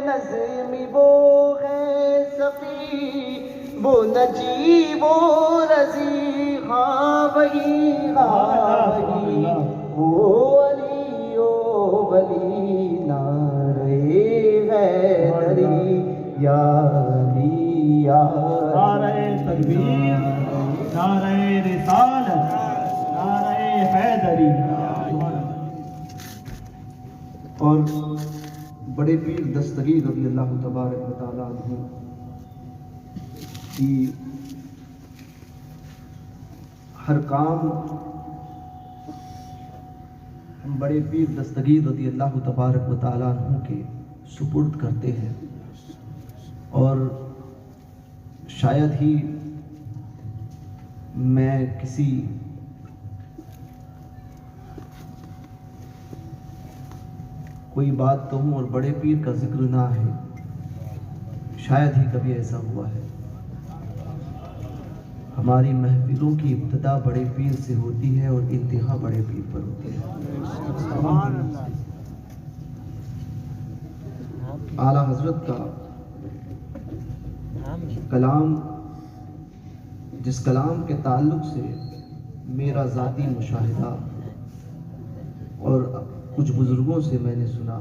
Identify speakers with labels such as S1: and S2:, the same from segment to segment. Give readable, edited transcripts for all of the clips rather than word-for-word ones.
S1: نظمی وہ ہے سفی وہ نجی وہ رضی ہاں وہی وہ علی و ولی نعرہ حیدری یا علی یا
S2: نعرہ تکبیر، نعرہ رسالت، نعرہ حیدری۔
S3: اور بڑے پیر دستگیر رضی اللہ تبارک و تعالیٰ عنہ کی ہر کام ہم بڑے پیر دستگیر رضی اللہ تبارک و تعالیٰ عنہ کے سپرد کرتے ہیں، اور شاید ہی میں کسی کوئی بات کہوں اور بڑے پیر کا ذکر نہ ہے، شاید ہی کبھی ایسا ہوا ہے۔ ہماری محفلوں کی ابتدا بڑے پیر سے ہوتی ہے اور انتہا بڑے پیر پر ہوتی ہے۔ اعلیٰ حضرت کا کلام، جس کلام کے تعلق سے میرا ذاتی مشاہدہ اور کچھ بزرگوں سے میں نے سنا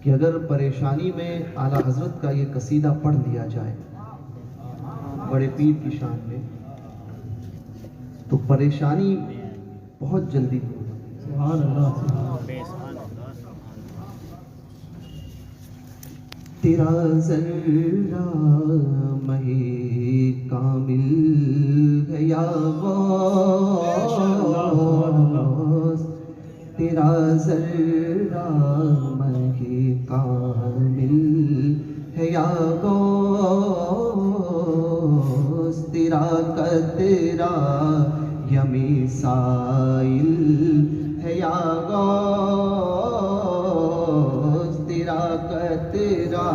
S3: کہ اگر پریشانی میں اعلیٰ حضرت کا یہ قصیدہ پڑھ لیا جائے بڑے پیر کی شان میں تو پریشانی بہت جلدی دور ہوتی ہے۔
S2: سبحان اللہ۔
S3: تیرا ذرہ مہی کامل ہے یا غوث، تیرا ذرہ مہی کامل ہے یا غوث، تیرا قطرہ یمی سائل ہے یا غوث، تیرا قطرہ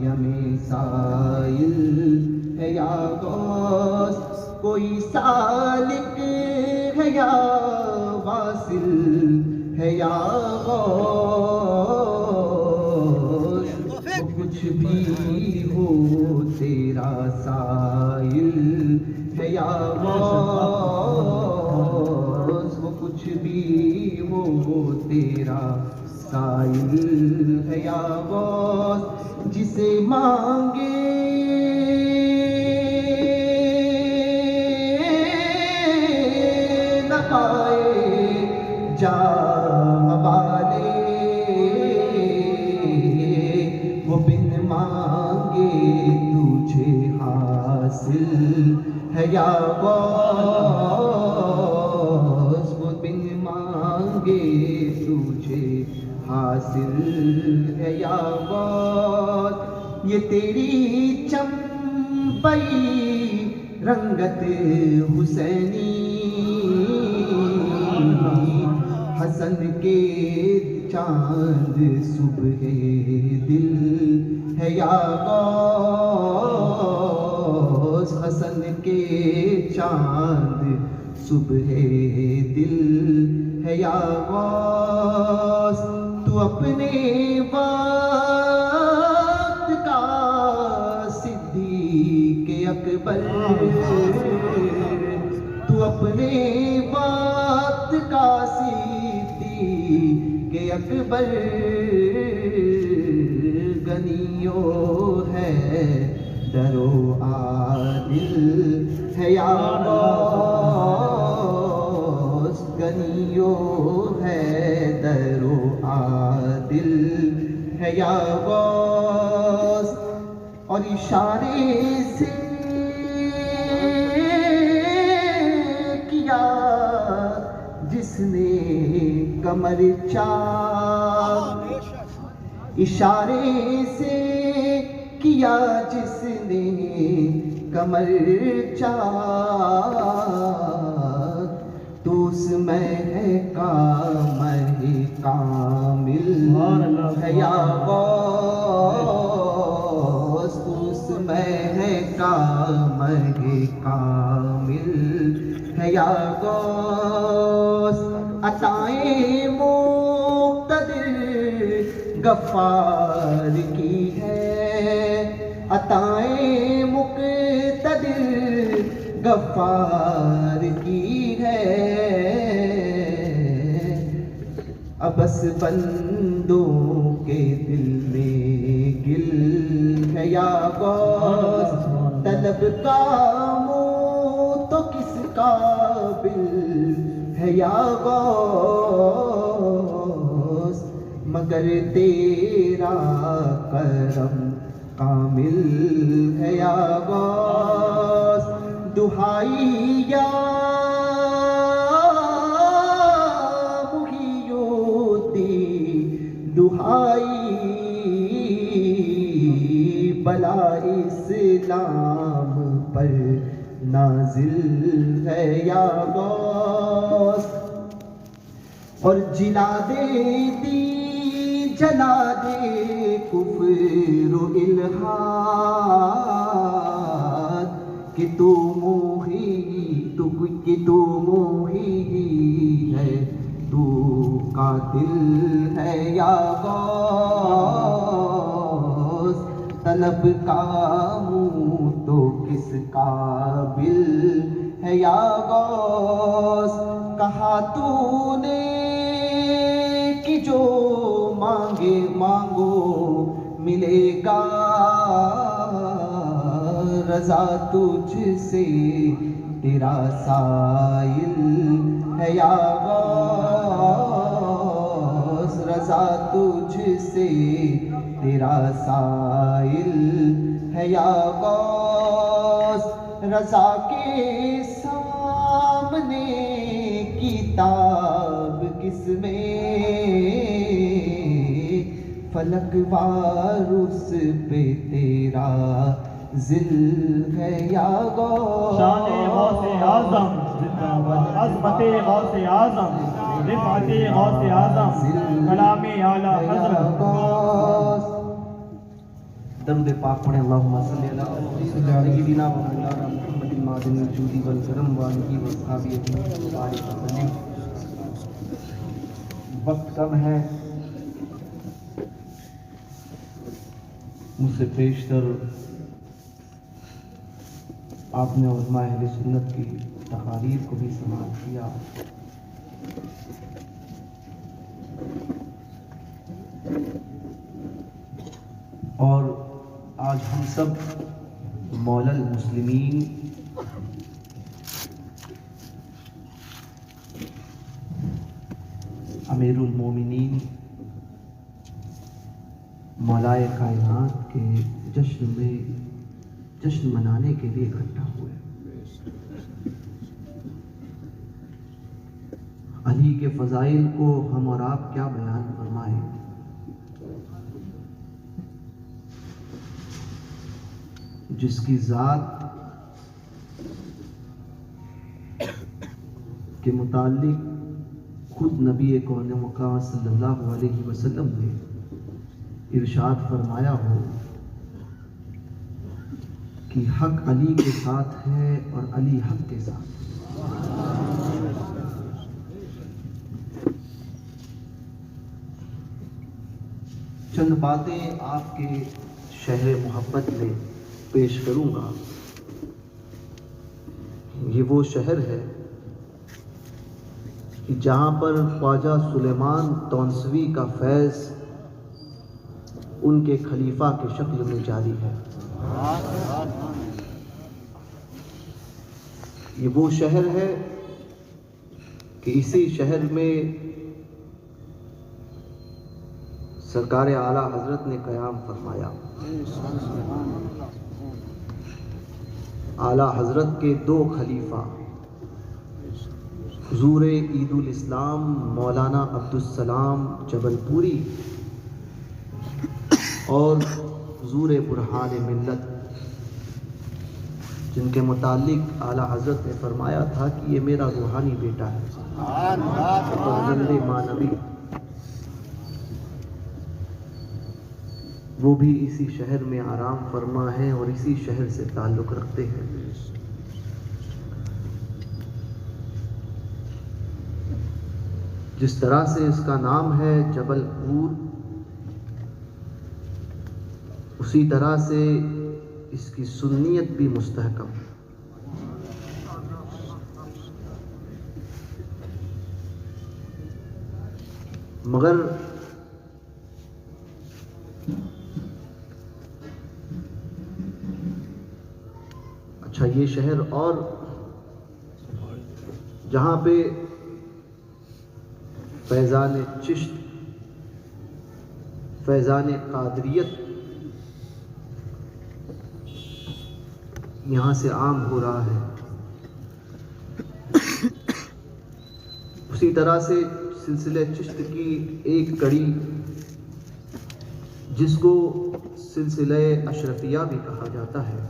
S3: یمی سائل ہے یا غوث، کوئی سالک ہے یا واصل ہے یا غوث، کچھ بھی ہو تیرا سائل ہے یا غوث، وہ کچھ بھی ہو تیرا سائل ہے یا غوث، جسے مانگے نہ پائے جا حوالے، وہ بن مانگے تجھے حاصل ہے یا غوث، وہ بن مانگے تجھے حاصل ہے یا غوث، یہ تیری چمپئی رنگت حسینی حسن کے چاند صبح دل ہے یا غوث، حسن کے چاند صبح دل ہے یا غوث، تو اپنے وقت کا صدیق اکبر، تو اپنے وقت کا صدیق اکبر، غنیوں ہے درو عادل ہے یا غوث، غنیوں ہے درو عادل ہے یا غوث، اور اشارے سے کیا جس نے کمر چاک، اشارے سے کیا جس نے کمر چاک، تو اس میں ہے کامل ہے یا غوث، تو اس میں ہے کامل ہے یا غوث، عطائیں
S1: غفار کی ہے عطائیں مقتدر غفار کی ہے ابس بندوں کے دل میں گل ہے یا غوث طلب کا منہ تو کس قابل ہے یا غوث مگر تیرا کرم کامل ہے یا غوث دہائی یا دہائی بلا اسلام پر نازل ہے یا غوث اور جلا دے دی جلا دے کفر و الحاد کہ تو موہی ہے تو قاتل ہے یا غوث طلب کا منہ تو کس قابل ہے یا غوث کہا تو نے کہ جو مانگے مانگو ملے گا رضا تجھ سے تیرا سائل ہے یا غوث رضا تجھ سے تیرا سائل ہے یا غوث رضا کے سامنے کتاب کس میں فلک وارث پہ تیرا ذل ہے یا غوث
S2: شان غوث اعظم زندہ باد عظمت غوث اعظم رفعت غوث اعظم کلام اعلی حضرت
S3: درود پاک پڑھیں اللہم صلی علی سیدنا و مولانا محمد معدن الجود والکرم وآلہ وصحبہ اجمعین. وقت کم ہے مجھ سے پیشتر آپ نے علماء اہل سنت کی تقاریر کو بھی سماعت کیا. اور آج ہم سب مولا المسلمین امیر المومنین مولائے کائنات کے جشن منانے کے لیے اکٹھا ہوئے. علی کے فضائل کو ہم اور آپ کیا بیان فرمائیں. جس کی ذات کے متعلق خود نبی کون مقام صلی اللہ علیہ وسلم نے ارشاد فرمایا ہو کہ حق علی کے ساتھ ہے اور علی حق کے ساتھ. چند باتیں آپ کے شہر محبت میں پیش کروں گا. یہ وہ شہر ہے کہ جہاں پر خواجہ سلیمان تونسوی کا فیض ان کے خلیفہ کے شکل میں جاری ہے. یہ وہ شہر ہے کہ اسی شہر میں سرکار اعلیٰ حضرت نے قیام فرمایا. اعلیٰ حضرت کے دو خلیفہ حضور عید الاسلام مولانا عبدالسلام جبل پوری اور حضور برہان ملت، جن کے متعلق اعلیٰ حضرت نے فرمایا تھا کہ یہ میرا روحانی بیٹا ہے، فرزند مانوی. وہ بھی اسی شہر میں آرام فرما ہیں اور اسی شہر سے تعلق رکھتے ہیں. جس طرح سے اس کا نام ہے جبل پور، اسی طرح سے اس کی سنیت بھی مستحکم ہے. مگر اچھا یہ شہر اور جہاں پہ فیضان چشت، فیضان قادریت یہاں سے عام ہو رہا ہے، اسی طرح سے سلسلہ چشت کی ایک کڑی جس کو سلسلہ اشرفیہ بھی کہا جاتا ہے،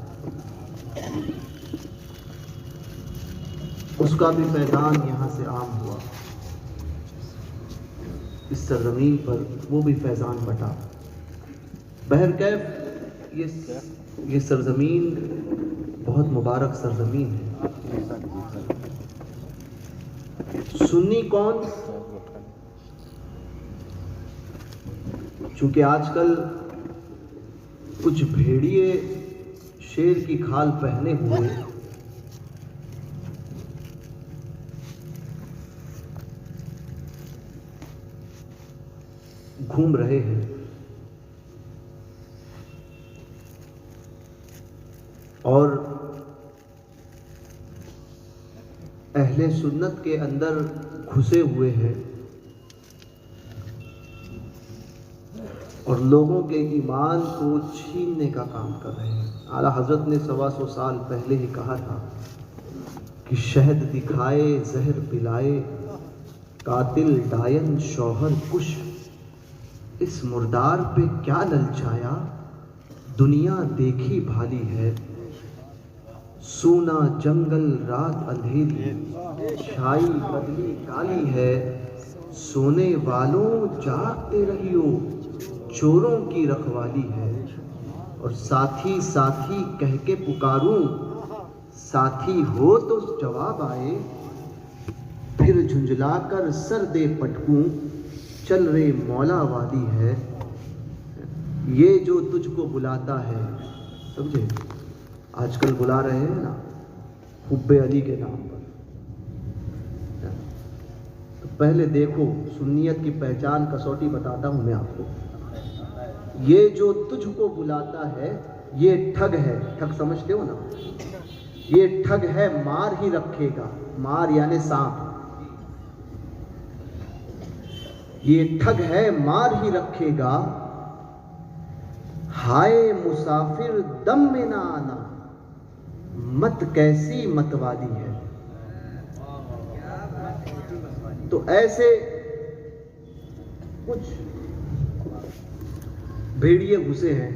S3: اس کا بھی فیضان یہاں سے عام ہوا. اس سرزمین پر وہ بھی فیضان بٹا. بہرکیف یہ سرزمین بہت مبارک سرزمین ہے. سنی کون؟ چونکہ آج کل کچھ بھیڑیے شیر کی کھال پہنے ہوئے گھوم رہے ہیں، اور اہل سنت کے اندر گھسے ہوئے ہیں اور لوگوں کے ایمان کو چھیننے کا کام کر رہے ہیں. اعلیٰ حضرت نے 125 سال پہلے ہی کہا تھا کہ شہد دکھائے زہر پلائے، قاتل ڈائن شوہر کش، اس مردار پہ کیا للچایا، دنیا دیکھی بھالی ہے. سونا جنگل رات اندھیری، چھائی بدلی کالی ہے. سونے والوں جاگتے رہیو، چوروں کی رکھوالی ہے. اور ساتھی ساتھی کہہ کے پکاروں، ساتھی ہو تو جواب آئے. پھر جھنجھلا کر سر دے پٹکوں، چل رے مولا وادی ہے. یہ جو تجھ کو بلاتا ہے، سمجھے آج کل بلا رہے ہیں نا حب علی کے نام پر. تو پہلے دیکھو سنیت کی پہچان کسوٹی بتاتا ہوں میں آپ کو. یہ جو تجھ کو بلاتا ہے یہ ٹھگ ہے. ٹھگ سمجھتے ہو نا؟ یہ ٹھگ ہے، مار ہی رکھے گا. مار یعنی سانپ. یہ ٹھگ ہے، مار ہی رکھے گا. ہائے مسافر دم میں نہ آنا، مت کیسی متوالی ہے. تو ایسے کچھ بھیڑیے گھسے ہیں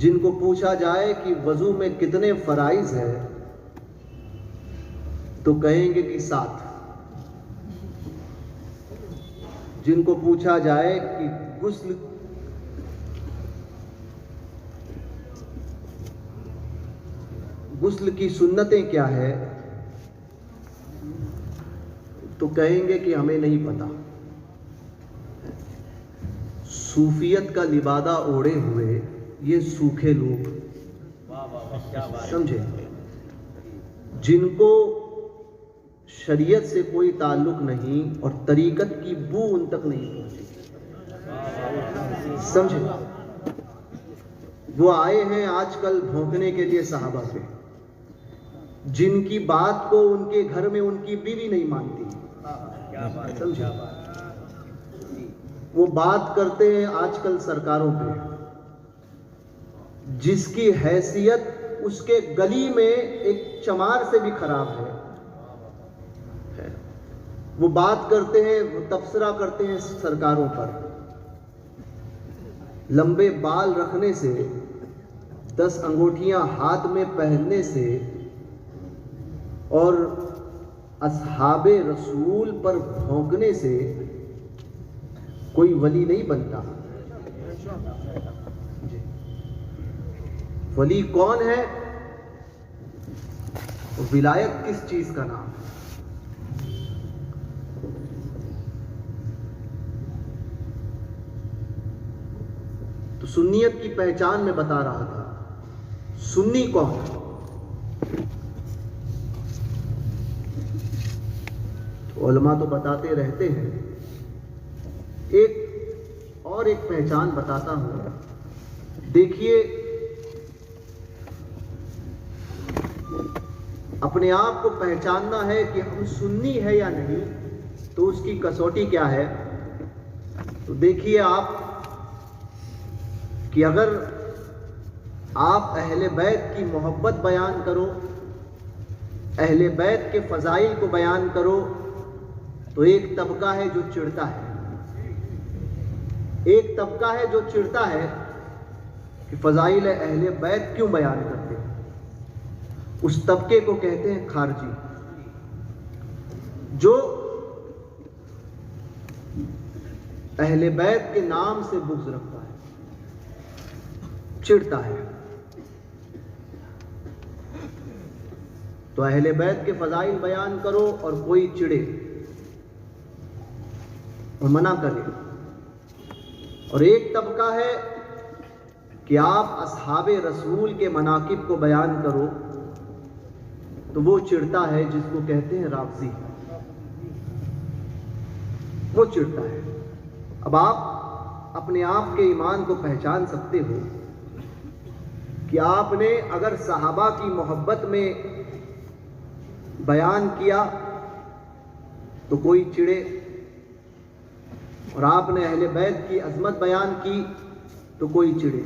S3: جن کو پوچھا جائے کہ وضو میں کتنے فرائض ہے تو کہیں گے کہ 7. جن کو پوچھا جائے کہ غسل کی سنتیں کیا ہے تو کہیں گے کہ ہمیں نہیں پتا. صوفیت کا لبادہ اوڑے ہوئے یہ سوکھے لوگ، سمجھے، جن کو شریعت سے کوئی تعلق نہیں اور طریقت کی بو ان تک نہیں پہنچی، سمجھے. وہ آئے ہیں آج کل بھونکنے کے لیے صحابہ پہ، جن کی بات کو ان کے گھر میں ان کی بیوی نہیں مانتی، سمجھے. وہ بات کرتے ہیں آج کل سرکاروں پہ، جس کی حیثیت اس کے گلی میں ایک چمار سے بھی خراب ہے. وہ بات کرتے ہیں، وہ تبصرہ کرتے ہیں سرکاروں پر. لمبے بال رکھنے سے، 10 انگوٹھیاں ہاتھ میں پہننے سے اور اصحاب رسول پر بھونکنے سے کوئی ولی نہیں بنتا. ولی کون ہے؟ ولایت کس چیز کا نام ہے؟ سنیت کی پہچان میں بتا رہا تھا. سنی کون ہے؟ علماء تو بتاتے رہتے ہیں. ایک پہچان بتاتا ہوں. دیکھیے، اپنے آپ کو پہچاننا ہے کہ ہم سنی ہے یا نہیں، تو اس کی کسوٹی کیا ہے؟ تو دیکھیے آپ کہ اگر آپ اہل بیت کی محبت بیان کرو، اہل بیت کے فضائل کو بیان کرو، تو ایک طبقہ ہے جو چڑھتا ہے. ایک طبقہ ہے جو چڑھتا ہے کہ فضائل اہل بیت کیوں بیان کرتے ہیں. اس طبقے کو کہتے ہیں خارجی، جو اہل بیت کے نام سے بغض رکھتا ہے، چڑھتا ہے. تو اہل بیت کے فضائل بیان کرو اور کوئی چڑھے اور منع کرے. اور ایک طبقہ ہے کہ آپ اصحاب رسول کے مناقب کو بیان کرو تو وہ چڑھتا ہے، جس کو کہتے ہیں رافضی. وہ چڑھتا ہے. اب آپ اپنے آپ کے ایمان کو پہچان سکتے ہو کہ آپ نے اگر صحابہ کی محبت میں بیان کیا تو کوئی چڑھے، اور آپ نے اہل بیت کی عظمت بیان کی تو کوئی چڑھے.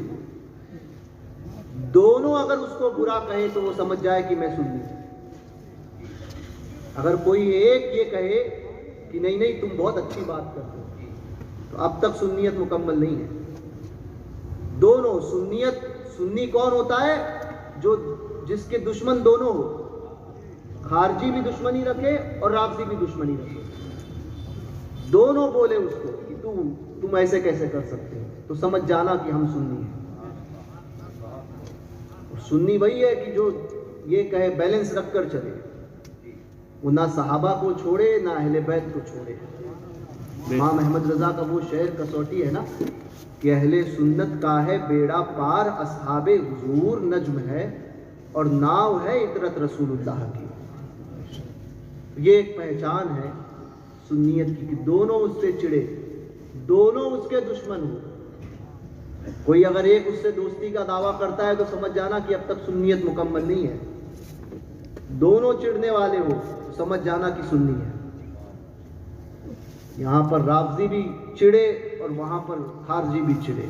S3: دونوں اگر اس کو برا کہے تو وہ سمجھ جائے کہ میں سنی. اگر کوئی ایک یہ کہے کہ نہیں تم بہت اچھی بات کرتے ہو، تو اب تک سنیت مکمل نہیں ہے. دونوں سنی کون ہوتا ہے؟ جس کے دشمن دونوں ہو. خارجی بھی دشمنی رکھے اور رافضی بھی دشمنی رکھے، دونوں بولے اس کو کہ تم ایسے کیسے کر سکتے ہو، تو سمجھ جانا کہ ہم سنی ہیں. سنی وہی ہے کہ جو یہ کہے بیلنس رکھ کر چلے، وہ نہ صحابہ کو چھوڑے نہ اہل بیت کو چھوڑے. امام احمد رضا کا وہ شعر کسوٹی ہے نا کہ اہل سنت کا ہے بیڑا پار، اصحاب حضور نجم ہے اور ناؤ ہے عطرت رسول اللہ کی. یہ ایک پہچان ہے سنیت کی کہ دونوں اس سے چڑھے، دونوں اس کے دشمن ہو. کوئی اگر ایک اس سے دوستی کا دعویٰ کرتا ہے تو سمجھ جانا کہ اب تک سنیت مکمل نہیں ہے. دونوں چڑھنے والے ہو تو سمجھ جانا کہ سنی ہے. یہاں پر رافضی بھی چڑھے اور وہاں پر خارجی بھی چڑھے.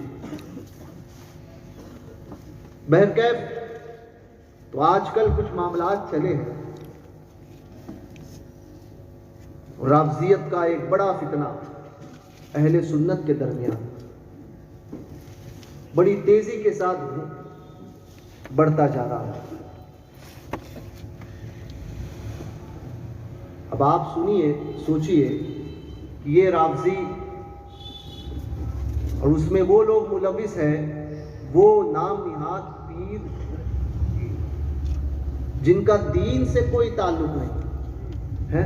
S3: بہرکیف تو آج کل کچھ معاملات چلے ہیں. رافضیت کا ایک بڑا فتنہ اہل سنت کے درمیان بڑی تیزی کے ساتھ بڑھتا جا رہا ہے. اب آپ سوچئے کہ یہ رافضی اور اس میں وہ لوگ ملوث ہیں، وہ نام نہاد پیر جن کا دین سے کوئی تعلق نہیں ہے،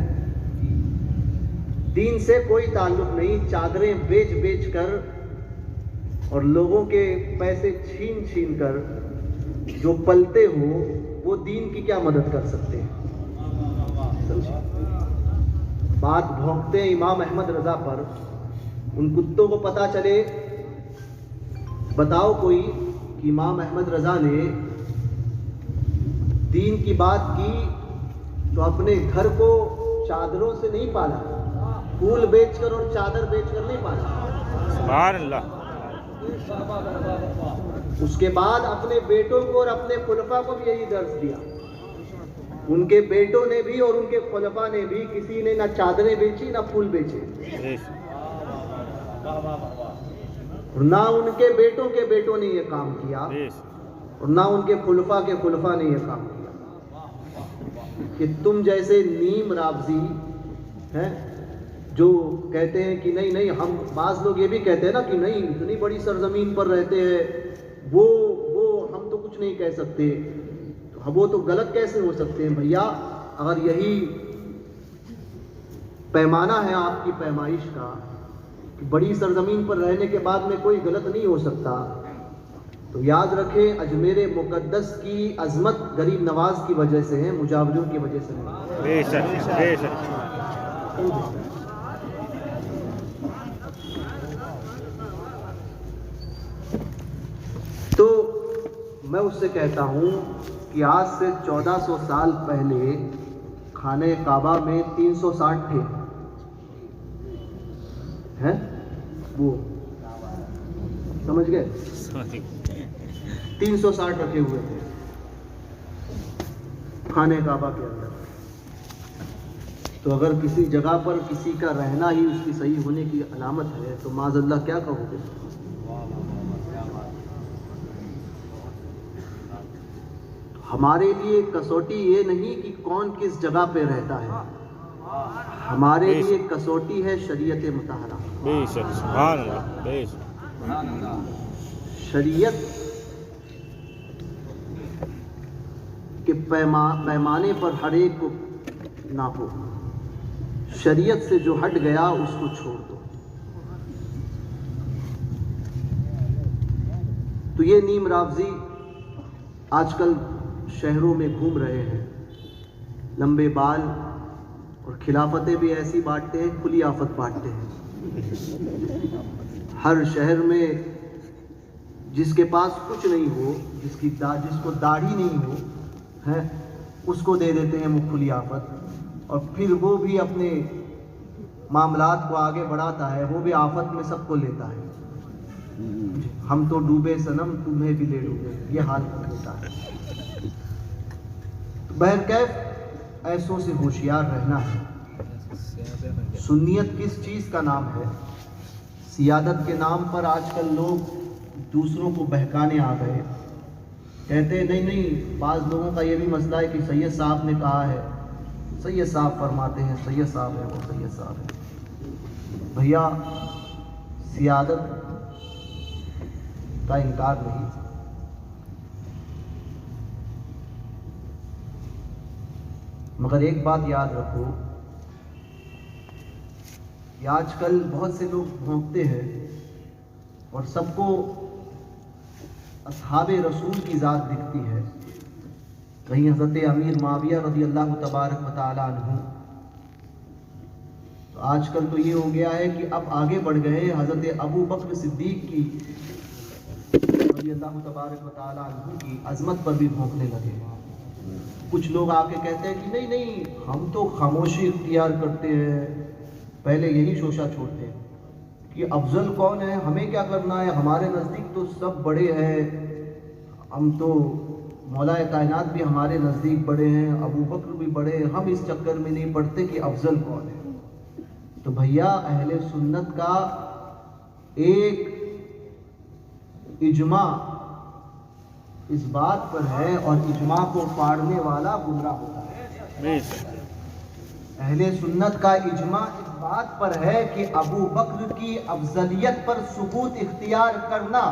S3: دین سے کوئی تعلق نہیں، چادریں بیچ کر اور لوگوں کے پیسے چھین کر جو پلتے ہو، وہ دین کی کیا مدد کر سکتے ہیں؟ بات بھونکتے ہیں امام احمد رضا پر. ان کتوں کو پتا چلے، بتاؤ کوئی کہ امام احمد رضا نے دین کی بات کی تو اپنے گھر کو چادروں سے نہیں پالا، پھول بیچ کر اور چادر بیچ کر نہیں پالا.
S2: سبحان اللہ.
S3: اس کے بعد اپنے بیٹوں کو اور اپنے خلفاء کو بھی یہی درس دیا. ان کے بیٹوں نے بھی اور ان کے خلفاء نے بھی، کسی نے نہ چادریں بیچی نہ پھول بیچے، اور نہ ان کے بیٹوں کے بیٹوں نے یہ کام کیا اور نہ ان کے خلفاء کے خلفاء نے یہ کام کیا. کہ تم جیسے نیم رافضی ہیں جو کہتے ہیں کہ نہیں ہم، بعض لوگ یہ بھی کہتے ہیں نا کہ نہیں اتنی بڑی سرزمین پر رہتے ہیں، وہ ہم تو کچھ نہیں کہہ سکتے. وہ تو غلط کیسے ہو سکتے ہیں بھیا؟ اگر یہی پیمانہ ہے آپ کی پیمائش کا کہ بڑی سرزمین پر رہنے کے بعد میں کوئی غلط نہیں ہو سکتا، تو یاد رکھیں اجمیر مقدس کی عظمت غریب نواز کی وجہ سے ہے، مجاوروں کی وجہ سے نہیں۔
S2: بے شک بے شک۔
S3: تو میں اس سے کہتا ہوں کہ آج سے 1400 سال پہلے خانہ کعبہ میں 360 تھے، ہیں وہ سمجھ گئے، 360 رکھے ہوئے تھے خانہ کعبہ کے اندر۔ تو اگر کسی جگہ پر کسی کا رہنا ہی اس کی صحیح ہونے کی علامت ہے تو معاذ اللہ کیا کہو گے؟ ہمارے لیے کسوٹی یہ نہیں کہ کون کس جگہ پہ رہتا ہے، ہمارے لیے کسوٹی ہے شریعت مطہرہ۔
S2: بے شک سبحان اللہ بے شک۔
S3: شریعت کے پیمانے پر ہر ایک کو ناپو، شریعت سے جو ہٹ گیا اس کو چھوڑ دو۔ تو یہ نیم رافضی آج کل شہروں میں گھوم رہے ہیں، لمبے بال اور خلافتیں بھی ایسی بانٹتے ہیں، کھلی آفت بانٹتے ہیں۔ ہر شہر میں جس کے پاس کچھ نہیں ہو، جس کو داڑھی نہیں ہو ہے، اس کو دے دیتے ہیں کھلی آفت، اور پھر وہ بھی اپنے معاملات کو آگے بڑھاتا ہے، وہ بھی آفت میں سب کو لیتا ہے۔ ہم تو ڈوبے صنم تمہیں بھی لے ڈوبے، یہ حال ہوتا ہے۔ بہرکیف ایسوں سے ہوشیار رہنا ہے۔ سنیت کس چیز کا نام ہے؟ سیادت کے نام پر آج کل لوگ دوسروں کو بہکانے آ گئے، کہتے ہیں نہیں، بعض لوگوں کا یہ بھی مسئلہ ہے کہ سید صاحب نے کہا ہے، سید صاحب فرماتے ہیں، سید صاحب ہے وہ سید صاحب ہے۔ بھیا سیادت کا انکار نہیں، مگر ایک بات یاد رکھو کہ آج کل بہت سے لوگ بھونکتے ہیں اور سب کو اصحاب رسول کی ذات دکھتی ہے، کہیں حضرت امیر معاویہ رضی اللہ تبارک و تعالی عنہ۔ تو آج کل تو یہ ہو گیا ہے کہ اب آگے بڑھ گئے، حضرت ابو بکر صدیق کی رضی اللہ تبارک و تعالی عنہ کی عظمت پر بھی بھونکنے لگے۔ کچھ لوگ آ کے کہتے ہیں کہ نہیں ہم تو خاموشی اختیار کرتے ہیں، پہلے یہی شوشہ چھوڑتے ہیں کہ افضل کون ہے، ہمیں کیا کرنا ہے، ہمارے نزدیک تو سب بڑے ہیں، ہم تو مولا کائنات بھی ہمارے نزدیک بڑے ہیں، ابو بکر بھی بڑے ہیں، ہم اس چکر میں نہیں پڑتے کہ افضل کون ہے۔ تو بھیا اہل سنت کا ایک اجماع اس بات پر ہے، اور اجماع کو پاڑنے والا گمراہ ہوتا ہے۔ اہل سنت کا اجماع اس بات پر ہے کہ ابو بکر کی افضلیت پر ثبوت اختیار کرنا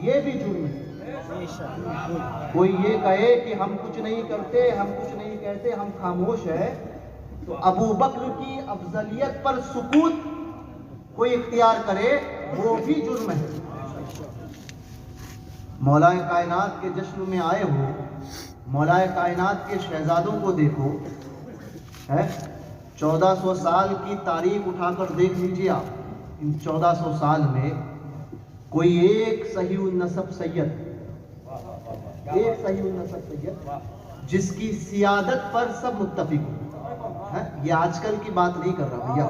S3: یہ بھی جرم ہے۔ کوئی یہ کہے کہ ہم کچھ نہیں کرتے، ہم کچھ نہیں کہتے، ہم خاموش ہیں، تو ابو بکر کی افضلیت پر سکوت کوئی اختیار کرے وہ بھی جرم ہے۔ مولا کائنات کے جشن میں آئے ہو، مولا کائنات کے شہزادوں کو دیکھو، 1400 سال کی تاریخ اٹھا کر دیکھ لیجیے آپ، ان 1400 سال میں کوئی ایک صحیح النسب سید جس کی سیادت پر سب متفق ہو، یہ آج کل کی بات نہیں کر رہا بھیا،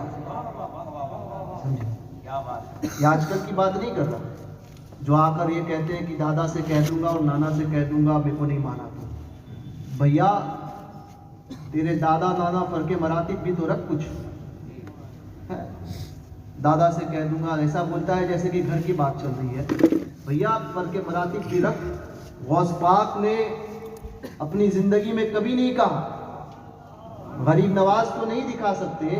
S3: سمجھے، یہ آج کل کی بات نہیں کر رہا جو آ کر یہ کہتے ہیں کہ دادا سے کہہ دوں گا اور نانا سے کہہ دوں گا، میرے کو نہیں مانا تو بھیا تیرے دادا نانا فرق مراتب بھی تو رکھ کچھ، دادا سے کہہ دوں گا ایسا بولتا ہے جیسے کہ گھر کی بات چل رہی ہے، بھیا فرق مراتب بھی رکھ۔ غوث پاک نے اپنی زندگی میں کبھی نہیں کہا غریب نواز کو نہیں دکھا سکتے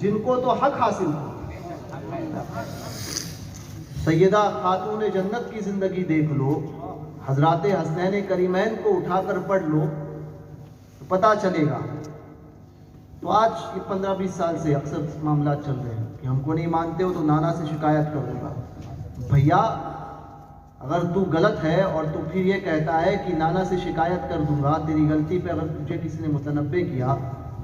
S3: جن کو تو حق حاصل ہو۔ سیدہ خاتون جنت کی زندگی دیکھ لو، حضرات حسنین کریمین کو اٹھا کر پڑھ لو تو پتہ چلے گا۔ تو آج یہ 15-20 سال سے اکثر معاملات چل رہے ہیں کہ ہم کو نہیں مانتے ہو تو نانا سے شکایت کروں گا۔ بھیا اگر تو غلط ہے اور تو پھر یہ کہتا ہے کہ نانا سے شکایت کر دوں گا تیری غلطی پہ، اگر تجھے کسی نے متنبع کیا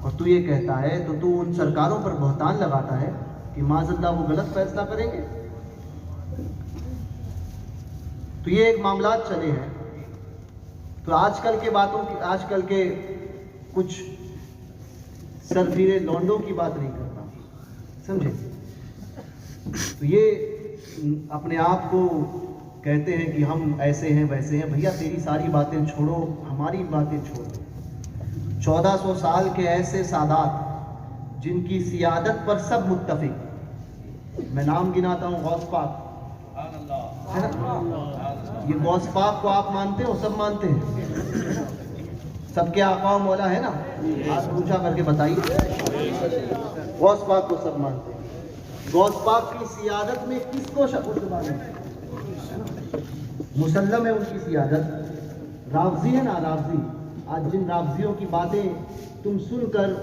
S3: اور تو یہ کہتا ہے تو ان سرکاروں پر بہتان لگاتا ہے کہ معاذ اللہ وہ غلط فیصلہ کریں گے. تو یہ ایک معاملات چلے ہیں. تو آج کل کے کچھ سرفیرے لونڈوں کی بات نہیں کرتا، سمجھے. تو یہ اپنے آپ کو کہتے ہیں کہ ہم ایسے ہیں ویسے ہیں. بھیا تیری ساری باتیں چھوڑو، ہماری باتیں چھوڑو. 1400 سال کے ایسے سادات جن کی سیادت پر سب متفق. میں نام گناتا ہوں، غوث پاک ہے نا. یہ غوث پاک کو آپ مانتے ہو؟ سب مانتے ہیں. سب کے آقا و مولا ہے نا. ہاتھ اونچا کر کے بتائیے. غوث پاک کو سب مانتے ہیں. غوث پاک کی سیادت میں کس کو شک و شبہ نہیں؟ مسلم ہے ان کی سیادت. رافضی ہے نا، رافضی. آج جن رافضیوں کی باتیں تم سن کر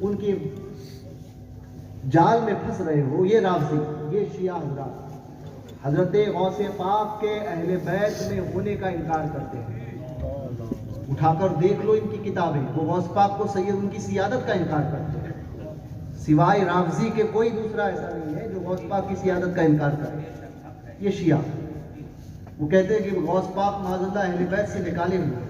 S3: ان کے جال میں پھنس رہے ہو، یہ رافضی، یہ شیعہ حضرات حضرت غوث پاک کے اہل بیت میں ہونے کا انکار کرتے ہیں. اٹھا کر دیکھ لو ان کی کتابیں. وہ غوث پاک کو سید ان کی سیادت کا انکار کرتے ہیں. سوائے رافضی کے کوئی دوسرا ایسا نہیں ہے جو غوث پاک کی سیادت کا انکار کرے. یہ شیعہ وہ کہتے ہیں کہ غوث پاک معاذ اللہ اہل بیت سے نکالے ہوئے.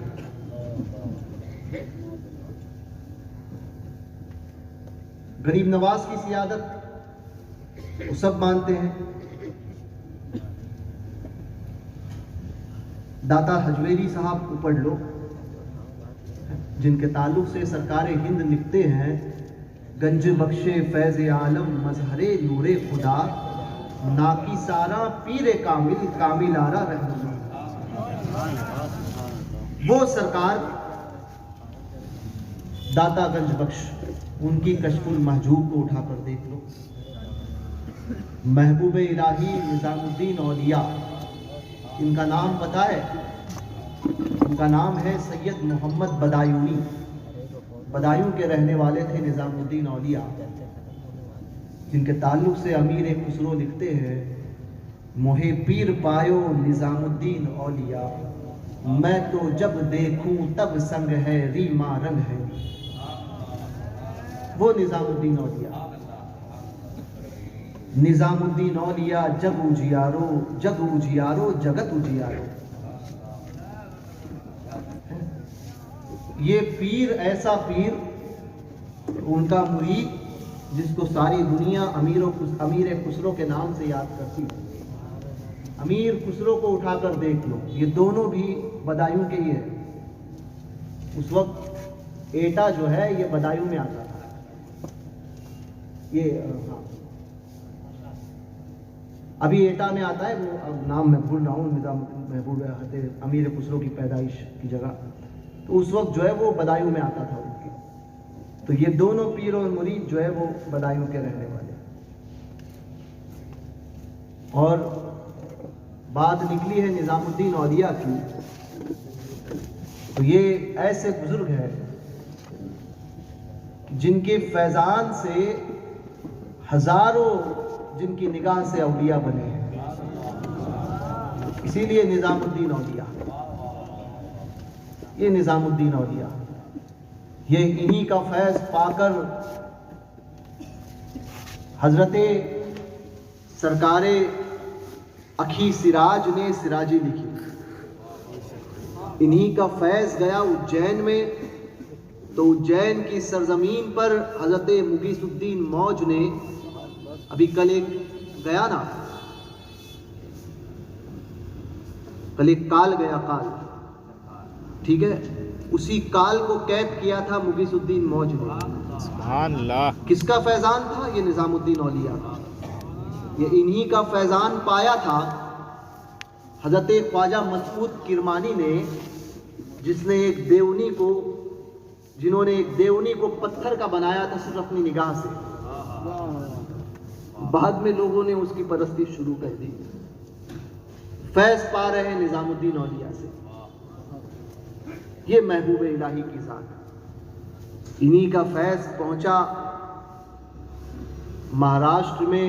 S3: غریب نواز کی سیادت وہ سب مانتے ہیں. داتا حجویری صاحب کو پڑھ لو، جن کے تعلق سے سرکار ہند لکھتے ہیں، گنج بخش فیض عالم مظہر نور خدا، ناکی سارا پیر کامل کامل آرا رہنما. وہ سرکار داتا گنج بخش، ان کی کشف المحجوب کو اٹھا کر دیکھ لو. محبوب الہی نظام الدین اولیاء، ان کا نام پتہ ہے؟ ان کا نام ہے سید محمد بدایونی. بدایوں کے رہنے والے تھے نظام الدین اولیاء، جن کے تعلق سے امیر خسرو لکھتے ہیں، موہے پیر پایو نظام الدین اولیاء، میں تو جب دیکھوں تب سنگ ہے ریما رنگ ہے. وہ نظام الدین اولیاء. نظام الدین اولیاء جگ اجیارو جگ اجیارو جگت اجیارو. یہ پیر ایسا پیر، ان کا مرید جس کو ساری دنیا امیر خسرو کے نام سے یاد کرتی ہے. امیر خسرو کو اٹھا کر دیکھ لو، یہ دونوں بھی بدایوں کے ہی ہے. اس وقت ایٹا جو ہے یہ بدایوں میں آتا تھا. یہ ابھی ایٹا میں آتا ہے، وہ نام میں بھول رہا ہوں، نظام محبوب امیر خسرو کی پیدائش کی جگہ. تو اس وقت جو ہے وہ بدایوں میں آتا تھا ان کی. تو یہ دونوں پیر اور مرید جو ہے وہ بدایوں کے رہنے والے. اور بات نکلی ہے نظام الدین اولیاء کی، تو یہ ایسے بزرگ ہیں جن کے فیضان سے ہزاروں جن کی نگاہ سے اولیاء بنے ہیں. اسی لیے نظام الدین اولیاء، یہ نظام الدین اولیاء، یہ انہی کا فیض پا کر حضرت سرکار اکھی سراج نے سراجی لکھی. انہی کا فیض گیا اجین میں، تو اجین کی سرزمین پر حضرت مغیث الدین موج نے، ابھی کل ایک گیا نا، کل ایک کال گیا، کال، ٹھیک ہے، اسی کال کو قید کیا تھا مغیث الدین موج نے.
S2: سبحان اللہ.
S3: کس کا فیضان تھا؟ یہ نظام الدین اولیاء. یہ انہی کا فیضان پایا تھا حضرت خواجہ مسعود کرمانی نے، جنہوں نے ایک دیونی کو پتھر کا بنایا تھا صرف اپنی نگاہ سے. بعد میں لوگوں نے اس کی پرستی شروع کر دی. فیض پا رہے ہیں نظام الدین اولیاء سے. یہ محبوب الہی کی ذات، انہی کا فیض پہنچا مہاراشٹر میں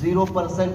S3: 0%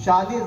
S3: 40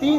S3: 3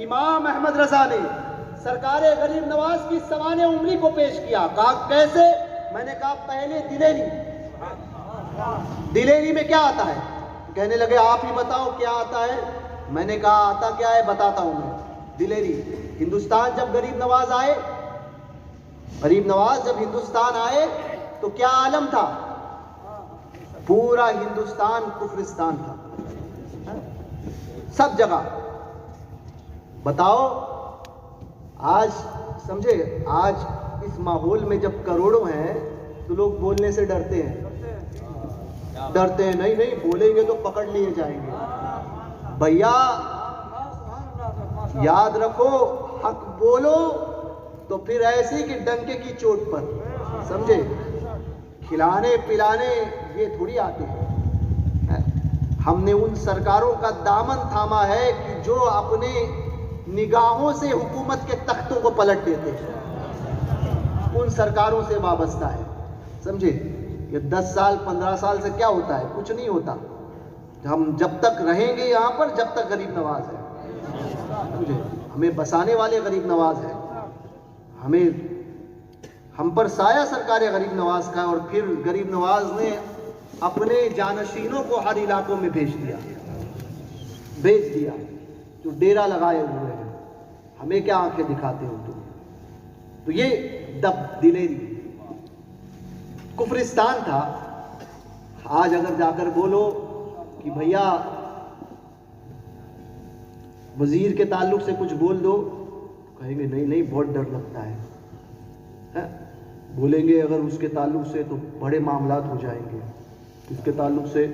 S4: امام احمد رضا نے سرکار غریب نواز کی سوانح عمری کو پیش کیا. کہا کیسے؟ میں نے کہا پہلے دلیری میں کیا آتا ہے؟ کہنے لگے آپ ہی بتاؤ کیا آتا ہے. میں نے کہا آتا کیا ہے بتاتا ہوں میں. دلیری ہندوستان جب غریب نواز جب ہندوستان آئے تو کیا عالم تھا؟ پورا ہندوستان کفرستان تھا، سب جگہ. بتاؤ آج سمجھے، آج اس ماحول میں جب کروڑوں ہیں تو لوگ بولنے سے ڈرتے ہیں، نہیں بولیں گے تو پکڑ لیے جائیں گے. بھیا یاد رکھو، حق بولو تو پھر ایسی کہ ڈنکے کی چوٹ پر، سمجھے. کھلانے پلانے یہ تھوڑی آتے ہیں. ہم نے ان سرکاروں کا دامن تھاما ہے کہ جو اپنے نگاہوں سے حکومت کے تختوں کو پلٹ دیتے ہیں. ان سرکاروں سے وابستہ ہے، سمجھے. یہ 10 سال 15 سال سے کیا ہوتا ہے؟ کچھ نہیں ہوتا. ہم جب تک رہیں گے یہاں پر، جب تک غریب نواز ہے، سمجھے. ہمیں بسانے والے غریب نواز ہے، ہم پر سایہ سرکار غریب نواز کا. اور پھر غریب نواز نے اپنے جانشینوں کو ہر علاقوں میں بھیج دیا جو ڈیرا لگائے ہوئے ہیں. ہمیں کیا آنکھیں دکھاتے ہو تم؟ تو یہ دلیری کفرستان تھا. آج اگر جا کر بولو کہ بھیا وزیر کے تعلق سے کچھ بول دو، کہیں گے نہیں بہت ڈر لگتا ہے. بولیں گے اگر اس کے تعلق سے تو بڑے معاملات ہو جائیں گے، اس کے تعلق سے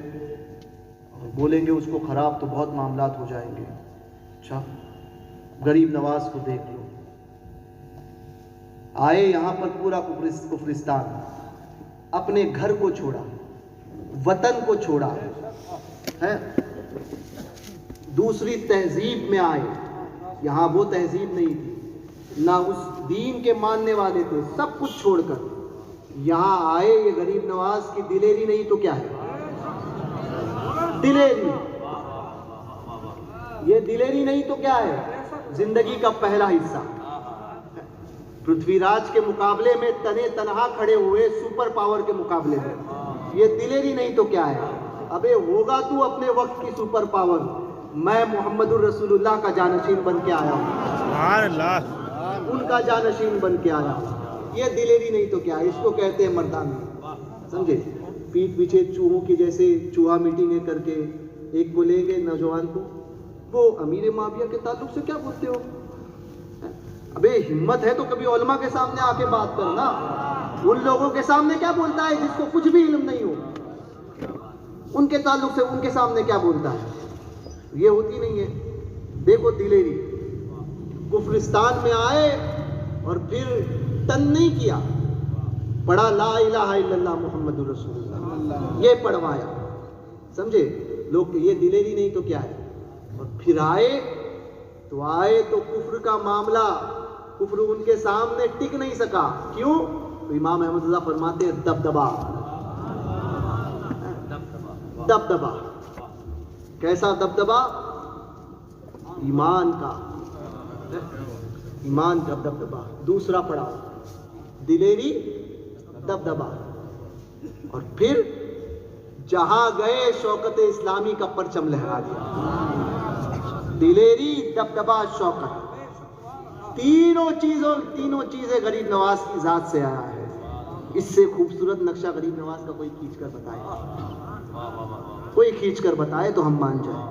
S4: بولیں گے اس کو خراب تو بہت معاملات ہو جائیں گے. اچھا غریب نواز کو دیکھ لو، آئے یہاں پر پورا کفرستان، اپنے گھر کو چھوڑا، وطن کو چھوڑا، دوسری تہذیب میں آئے. یہاں وہ تہذیب نہیں تھی، نہ اس دین کے ماننے والے تھے. سب کچھ چھوڑ کر یہاں آئے. یہ غریب نواز کی دلیری نہیں تو کیا ہے؟ دلیری. یہ دلیری نہیں تو کیا ہے؟ زندگی کا پہلا حصہ. پرتھوی راج کے مقابلے میں تنے تنہا کھڑے ہوئے سپر پاور کے مقابلے میں. یہ دلیری نہیں تو کیا ہے؟ ابے ہوگا تو اپنے وقت کی سپر پاور. میں محمد الرسول اللہ کا جانشین بن کے آیا ہوں، سبحان اللہ، ان کا جانشین بن کے آیا ہوں. یہ دلیری نہیں تو کیا ہے؟ اس کو کہتے ہیں مردانہ، سمجھے. پیٹ پیچھے چوہوں کی جیسے چوہا میٹنگیں کر کے ایک کو لیں گے نوجوان کو، وہ امیر معاویہ کے تعلق سے کیا بولتے ہو؟ ابے ہمت ہے تو کبھی علماء کے سامنے آ کے بات کرنا. ان لوگوں کے سامنے کیا بولتا ہے جس کو کچھ بھی علم نہیں ہو؟ ان کے تعلق سے ان کے سامنے کیا بولتا ہے؟ یہ ہوتی نہیں ہے. دیکھو دلیری، کفرستان میں آئے اور پھر تن نہیں کیا، پڑھا لا الہ الا اللہ محمد رسول اللہ، یہ پڑھوایا، سمجھے. لوگ یہ دلیری نہیں تو کیا ہے؟ اور پھر آئے تو کفر کا معاملہ، کفر ان کے سامنے ٹک نہیں سکا. کیوں؟ تو امام احمد رضا فرماتے ہیں دبدبا. کیسا دبدبا؟ ایمان کا دبدبا. دوسرا پڑا دلیری، دبدبا. اور پھر جہاں گئے شوکت اسلامی کا پرچم لہرا دیا. دلیری، دبدبا، شوکت، تینوں چیزیں غریب نواز کی ذات سے آیا ہے. اس سے خوبصورت نقشہ غریب نواز کا کوئی کھینچ کر بتائے تو ہم مان جائیں.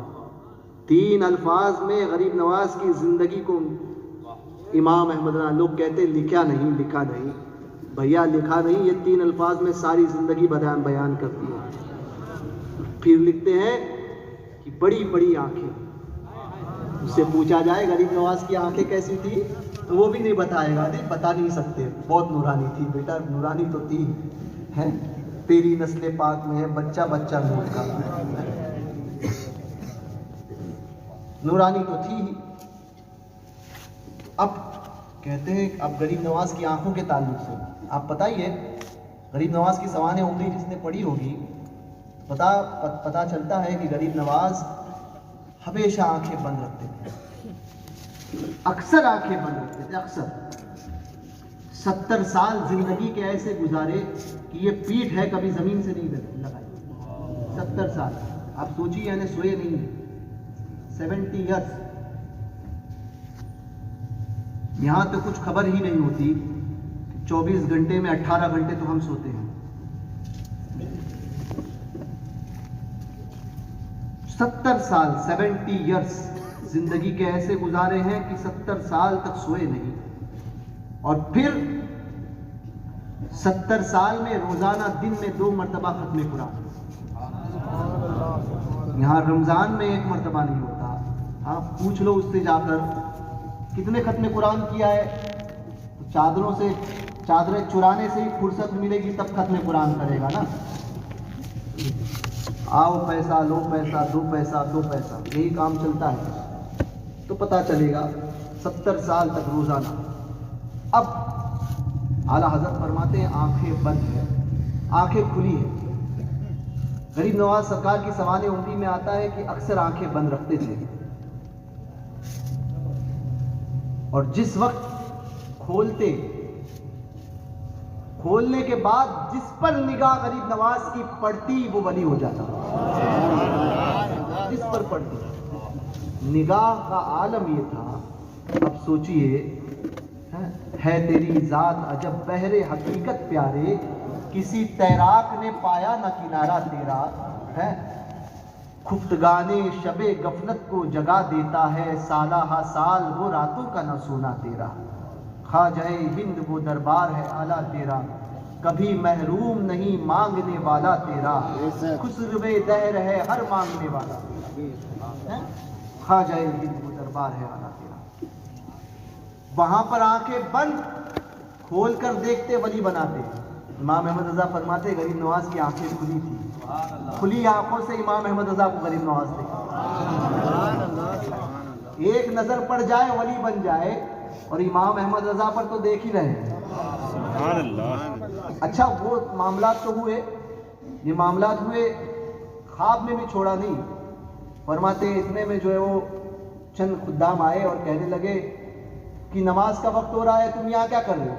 S4: 3 الفاظ میں غریب نواز کی زندگی کو امام احمد رضا، لوگ کہتے لکھا نہیں بھیا، لکھا نہیں. یہ 3 الفاظ میں ساری زندگی بیان کرتی ہے. پھر لکھتے ہیں کہ بڑی بڑی آنکھیں. اس سے پوچھا جائے غریب نواز کی آنکھیں کیسی تھی تو وہ بھی نہیں بتائے گا. نہیں بتا نہیں سکتے. بہت نورانی تھی بیٹا، نورانی تو تھی ہے. تیری نسل پاک میں ہے بچہ نور کا. نورانی تو تھی ہی. اب کہتے ہیں اب غریب نواز کی آنکھوں کے تعلق سے آپ بتائیے، غریب نواز کی سوانح عمری جس نے پڑھی ہوگی پتا چلتا ہے کہ غریب نواز ہمیشہ آنکھیں بند رکھتے تھے. اکثر آنکھیں بند رکھتے تھے، اکثر 70 سال زندگی کے ایسے گزارے کہ یہ پیٹھ ہے کبھی زمین سے نہیں لگائی، 70 سال آپ سوچیے، یعنی سوئے نہیں ہیں، 70 ایئرس۔ یہاں تو کچھ خبر ہی نہیں ہوتی، 24 گھنٹے میں 18 گھنٹے تو ہم سوتے ہیں۔ 70 سال 70 ایئرس زندگی کے ایسے گزارے ہیں کہ 70 سال تک سوئے نہیں، اور پھر 70 سال میں روزانہ دن میں 2 مرتبہ ختم قرآن۔ یہاں رمضان میں 1 مرتبہ نہیں ہوتا، ہاں پوچھ لو اس سے جا کر کتنے ختم قرآن کیا ہے، چادروں سے چادریں چرانے سے ہی فرصت ملے گی تب ختم قرآن کرے گا نا۔ آؤ پیسہ، لو پیسہ، دو پیسہ، دو پیسہ، یہی کام چلتا ہے، تو پتہ چلے گا 70 سال تک روزانہ۔ اب اعلیٰ حضرت فرماتے ہیں آنکھیں بند ہے، آنکھیں کھلی ہے۔ غریب نواز سرکار کی سوانح عمری میں آتا ہے کہ اکثر آنکھیں بند رکھتے تھے، اور جس وقت کھولنے کے بعد جس پر نگاہ غریب نواز کی پڑتی وہ ولی ہو جاتا، جس پر پڑتی۔ نگاہ کا عالم یہ تھا۔ اب سوچئے، ہے تیری ذات عجب بحر حقیقت پیارے، کسی تیراک نے پایا نہ کنارہ تیرا ہے، خفتگانے شب غفلت کو جگا دیتا ہے، سالہ ہا سال وہ راتوں کا نہ سونا تیرا، خواجہ ہند وہ دربار ہے اعلیٰ تیرا، کبھی محروم نہیں مانگنے والا تیرا، خسروِ دہر ہے ہر مانگنے والا، خواجہ ہند وہ دربار ہے اعلیٰ تیرا۔ وہاں پر آنکھیں بند، کھول کر دیکھتے ولی بناتے۔ امام احمد رضا فرماتے غریب نواز کی آنکھیں کھلی تھی، کھلی آنکھوں سے امام احمد رضا کو غریب نواز دیکھا۔ ایک نظر پڑ جائے ولی بن جائے، اور امام احمد رضا پر تو دیکھ ہی رہے ہیں۔ اچھا وہ معاملات تو ہوئے، یہ معاملات ہوئے، خواب میں بھی چھوڑا نہیں۔ فرماتے اتنے میں جو ہے وہ چند خدام آئے اور کہنے لگے کہ نماز کا وقت ہو رہا ہے، تم یہاں کیا کر رہے ہو؟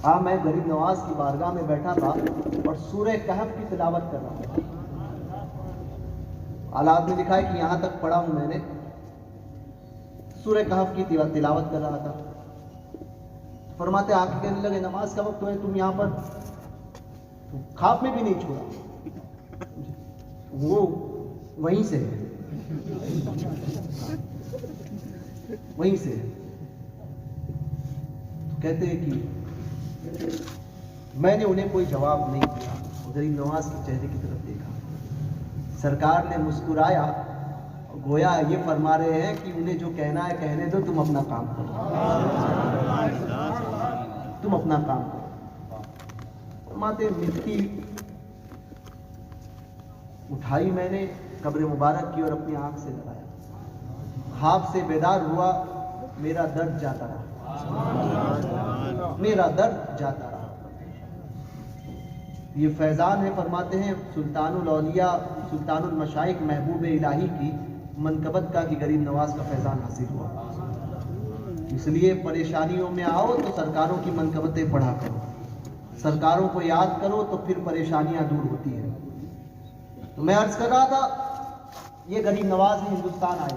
S4: ہاں میں غریب نواز کی بارگاہ میں بیٹھا تھا اور سورہ کہف کی تلاوت کر رہا تھا۔ حالات میں لکھا ہے کہ یہاں تک پڑھا ہوں میں نے، سورہ کہف کی تلاوت کر رہا تھا۔ فرماتے آگے کہنے لگے نماز کا وقت ہو ہے، تم یہاں پر خواب میں بھی نہیں چھوڑا، وہ وہیں سے ہے، وہیں سے ہے۔ کہتے ہیں کہ میں نے انہیں کوئی جواب نہیں دیا، غریب نواز کے چہرے کی طرف دیکھا، سرکار نے مسکرایا، گویا یہ فرما رہے ہیں کہ انہیں جو کہنا ہے کہنے دو، تم اپنا کام کرو، تم اپنا کام کرو۔ فرماتے مٹی اٹھائی میں نے، قبر مبارک کی اور اپنی آنکھ سے لگایا، خواب سے بیدار ہوا، میرا درد جاتا رہا، میرا درد جاتا رہا۔ یہ فیضان ہے، فرماتے ہیں سلطان الاولیاء سلطان المشائق محبوب الہی کی منقبت کا کہ غریب نواز کا فیضان حاصل ہوا۔ اس لیے پریشانیوں میں آؤ تو سرکاروں کی منقبتیں پڑھا کرو، سرکاروں کو یاد کرو تو پھر پریشانیاں دور ہوتی ہیں۔ تو میں عرض کر رہا تھا یہ غریب نواز ہندوستان آئے،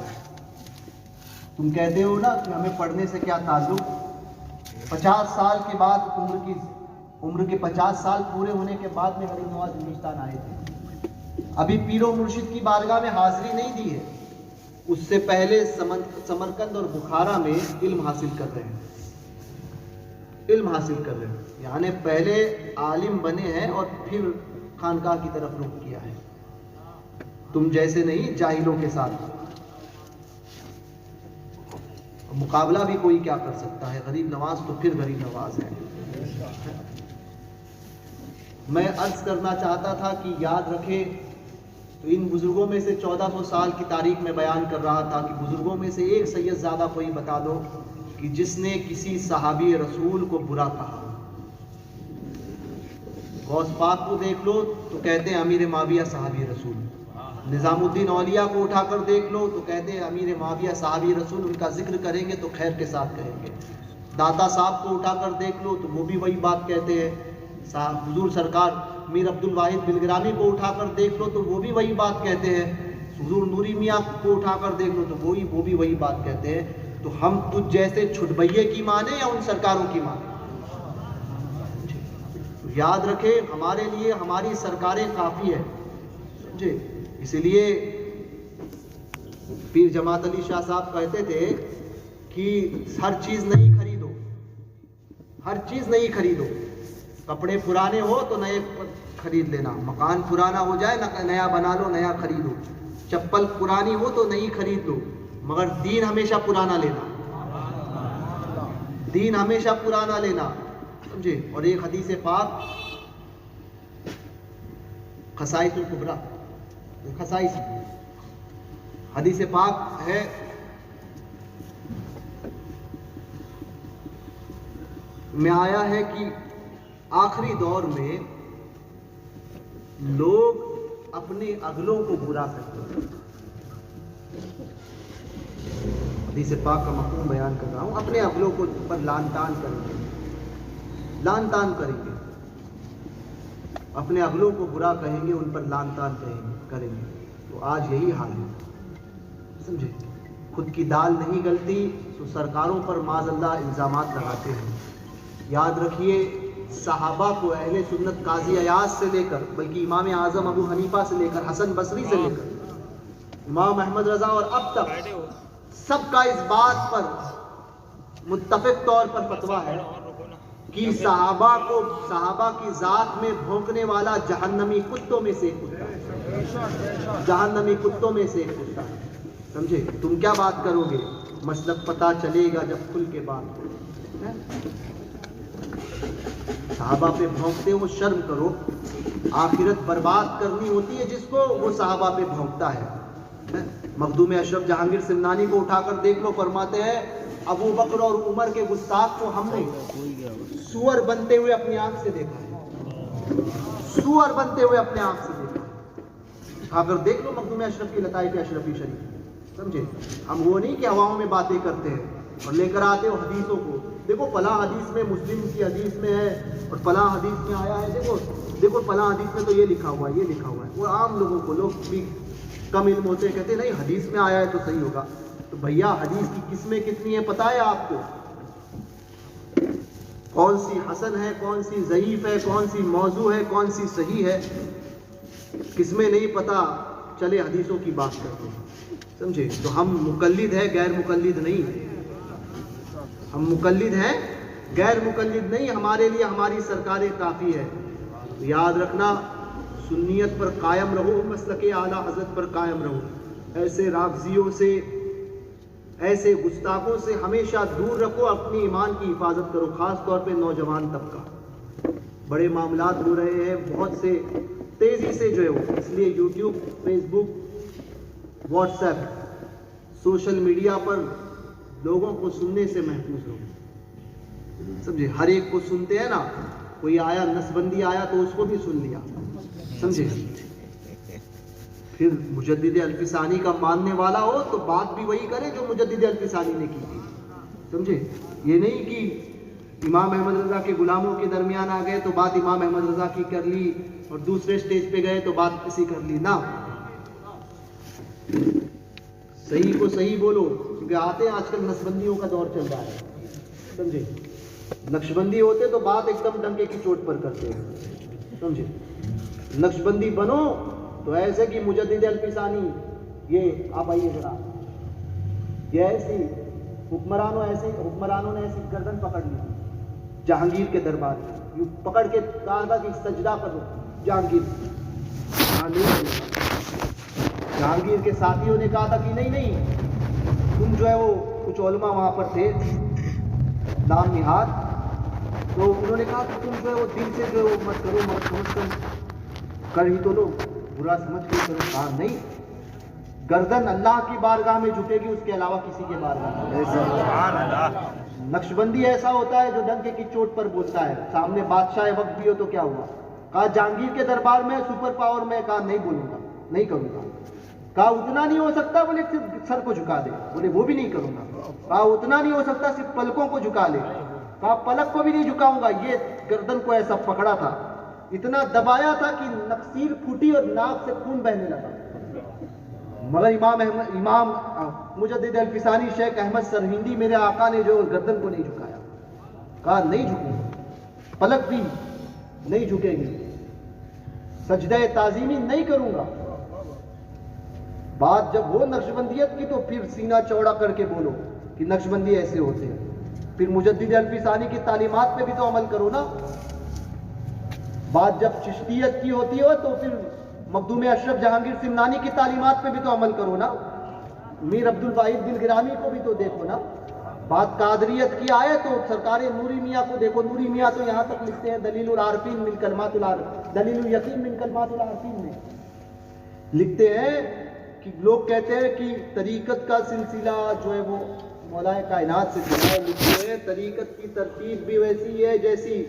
S4: تم کہتے ہو نا کہ ہمیں پڑھنے سے کیا تعلق، 50 سال کے بعد عمر کے 50 سال پورے ہونے کے بعد میں غریب نواز ہندوستان آئے تھے۔ ابھی پیر و مرشد کی بارگاہ میں حاضری نہیں دی ہے، اس سے پہلے سمرقند اور بخارا میں علم حاصل کر رہے ہیں، علم حاصل کر رہے ہیں، یعنی پہلے عالم بنے ہیں اور پھر خانقاہ کی طرف رخ کیا ہے۔ تم جیسے نہیں جاہلوں کے ساتھ مقابلہ بھی کوئی کیا کر سکتا ہے، غریب نواز تو پھر غریب نواز ہے۔ میں عرض کرنا چاہتا تھا کہ یاد رکھے، تو ان بزرگوں میں سے 1400 سال کی تاریخ میں بیان کر رہا تھا کہ بزرگوں میں سے ایک سید زادہ کوئی بتا دو کہ جس نے کسی صحابی رسول کو برا کہا۔ غوث پاک کو دیکھ لو تو کہتے ہیں امیر معاویہ صحابی رسول،
S3: نظام الدین اولیاء کو اٹھا کر دیکھ لو تو کہتے ہیں امیر معاویہ صحابی رسول، ان کا ذکر کریں گے تو خیر کے ساتھ کہیں گے۔ داتا صاحب کو اٹھا کر دیکھ لو تو وہ بھی وہی بات کہتے ہیں۔ حضور سرکار میر عبد الواحد بلگرامی کو اٹھا کر دیکھ لو تو وہ بھی وہی بات کہتے ہیں۔ حضور نوری میاں کو اٹھا کر دیکھ لو تو وہ بھی وہی بات کہتے ہیں۔ تو ہم تجھ جیسے چھٹبئیے کی مانیں یا ان سرکاروں کی مانیں؟ یاد رکھیں ہمارے لیے ہماری سرکاریں کافی ہے، سمجھے؟ اسی لیے پیر جماعت علی شاہ صاحب کہتے تھے کہ ہر چیز نہیں خریدو، ہر چیز نہیں خریدو۔ کپڑے پرانے ہو تو نئے خرید لینا، مکان پرانا ہو جائے نیا بنا لو، نیا خریدو۔ چپل پرانی ہو تو نئی خرید لو، مگر دین ہمیشہ پرانا لینا، دین ہمیشہ پرانا لینا، سمجھے؟ اور ایک حدیث پاک خصائص الکبریٰ، خصائص حدیث پاک ہے، میں آیا ہے کہ آخری دور میں لوگ اپنے اگلوں کو برا کرتے ہیں۔ حدیث پاک کا مفہوم بیان کر رہا ہوں، اپنے اگلوں کو پر لان تان کریں گے، لان تان کریں گے، اپنے اگلوں کو برا کہیں گے، ان پر لان تان کریں گے۔ تو آج یہی حال ہے، سمجھے؟ خود کی دال نہیں گلتی تو سرکاروں پر معاذ اللہ الزامات لگاتے ہیں۔ یاد رکھیے صحابہ کو اہل سنت قاضی ایاز سے لے کر، بلکہ امام اعظم ابو حنیفہ سے لے کر، حسن بصری سے لے کر امام احمد رضا اور اب تک سب کا اس بات پر متفق طور پر فتویٰ ہے کہ صحابہ کی ذات میں بھونکنے والا جہنمی کتوں میں سے ایک کتا ہے، جہنمی کتوں میں سے ایک کتا ہے، سمجھے؟ تم کیا بات کرو گے؟ مسلک پتہ چلے گا جب کھل کے بات کرو۔ صحابہ پہ بھونکتے ہو شرم کرو، آخرت برباد کرنی ہوتی ہے جس کو وہ صحابہ پہ بھونکتا ہے۔ مخدوم اشرف جہانگیر سمنانی کو اٹھا کر دیکھ لو، فرماتے ہیں ابو بکر اور عمر کے گستاخ کو ہم نے سور بنتے ہوئے اپنی آنکھ سے دیکھا ہے، سور بنتے ہوئے اپنے آنکھ سے دیکھا ہے۔ اٹھا کر دیکھ لو مخدوم اشرف کی لطائف اشرفی شریف، سمجھے؟ ہم وہ نہیں کہ ہواؤں میں باتیں کرتے ہیں اور لے کر آتے ہو حدیثوں کو، دیکھو فلاں حدیث میں، مسلم کی حدیث میں ہے اور فلاں حدیث میں آیا ہے، دیکھو فلاں حدیث میں تو یہ لکھا ہوا ہے، یہ لکھا ہوا ہے۔ وہ عام لوگوں کو، لوگ بھی کم علم ہوتے ہیں، کہتے ہیں نہیں حدیث میں آیا ہے تو صحیح ہوگا۔ تو بھیا حدیث کی قسمیں کتنی ہیں پتہ ہے آپ کو؟ کون سی حسن ہے، کون سی ضعیف ہے، کون سی موضوع ہے، کون سی صحیح ہے، قسمیں نہیں پتہ، چلے حدیثوں کی بات کرتے ہیں، سمجھے؟ تو ہم مقلد ہیں، غیر مقلد نہیں، ہم مقلد ہیں غیر مقلد نہیں، ہمارے لیے ہماری سرکاریں کافی ہے۔ یاد رکھنا سنیت پر قائم رہو، مسلک اعلیٰ حضرت پر قائم رہو، ایسے رافضیوں سے، ایسے گستاخوں سے ہمیشہ دور رکھو، اپنی ایمان کی حفاظت کرو، خاص طور پہ نوجوان طبقہ۔ بڑے معاملات ہو رہے ہیں بہت سے تیزی سے جو ہے وہ، اس لیے یوٹیوب، فیس بک، واٹس ایپ، سوشل میڈیا پر لوگوں کو سننے سے محفوظ رہو، سمجھے؟ ہر ایک کو سنتے ہیں نا، کوئی آیا نسبندی آیا تو اس کو بھی سن لیا، سمجھے؟ پھر مجدد الفسانی کا ماننے والا ہو تو بات بھی وہی کرے جو مجدد الفسانی نے کی تھی، سمجھے؟ یہ نہیں کہ امام احمد رضا کے غلاموں کے درمیان آ گئے تو بات امام احمد رضا کی کر لی اور دوسرے سٹیج پہ گئے تو بات کسی کر لی، نہ، صحیح کو صحیح بولو، کیونکہ آتے ہیں آج کل نسبندیوں کا دور چل رہا ہے، سمجھے؟ نقشبندی ہوتے تو بات ایک دم ڈنکے کی چوٹ پر کرتے ہیں، سمجھے؟ نقشبندی بنو تو ایسے کہ مجدد الفسانی، یہ آپ آئیے ذرا، یہ ایسی حکمرانوں نے ایسی گردن پکڑ لی جہانگیر کے دربار میں، یوں پکڑ کے کہا تھا کہ سجدہ کرو جہانگیر، جہانگیر کے ساتھیوں نے کہا تھا کہ نہیں، تم جو ہے وہ، کچھ علماء وہاں پر تھے نام نہاد، تو انہوں نے کہا کہ تم جو ہے وہ دل سے جو ہے وہ مت کرو، مت سمجھ کر ہی تو لو، برا سمجھ کے کرو، کہا نہیں، گردن اللہ کی بارگاہ میں جھکے گی، اس کے علاوہ کسی کے بارگاہ میں۔ نقشبندی ایسا ہوتا ہے جو ڈنکے کی چوٹ پر بولتا ہے، سامنے بادشاہ وقت بھی ہو تو کیا ہوا، کہا جہانگیر کے دربار میں سپر پاور میں، کہا نہیں بولوں گا، نہیں کروں گا،
S4: کہا اتنا نہیں ہو سکتا، بولے صرف سر کو جھکا دے، بولے وہ بھی نہیں کروں گا۔ کہا اتنا نہیں ہو سکتا، صرف پلکوں کو جھکا لے، کہا پلک کو بھی نہیں جھکاؤں گا۔ یہ گردن کو ایسا پکڑا تھا، اتنا دبایا تھا کہ نفسیر پھوٹی اور ناک سے خون بہنے لگا، مگر امام مجدد الفسانی شیخ احمد سرہندی میرے آقا نے جو گردن کو نہیں جھکایا، کہا نہیں جھکوں گا، پلک بھی نہیں جھکے گی، سجدہ تعظیمی نہیں کروں گا۔ بات جب وہ نقشبندیت کی تو پھر سینہ چوڑا کر کے بولو کہ نقشبندی ایسے ہوتے ہیں، پھر مجدد الفسانی کی تعلیمات پہ بھی تو عمل کرو نا۔ بات جب چشتیت کی ہوتی ہو تو پھر مخدوم اشرف جہانگیر سمنانی کی تعلیمات پہ بھی تو عمل کرو نا، میر عبد الواحد دل گرامی کو بھی تو دیکھو نا۔ بات قادریت کی آئے تو سرکار نوری میاں کو دیکھو، نوری میاں تو یہاں تک لکھتے ہیں دلیل العارفین من کلمات دلیل الیقین من کلمات العارفین میں لکھتے ہیں کہ لوگ کہتے ہیں کہ طریقت کا سلسلہ جو ہے وہ مولا کائنات سے چلا ہے، لکھتے ہیں طریقت کی ترتیب بھی ویسی ہے جیسی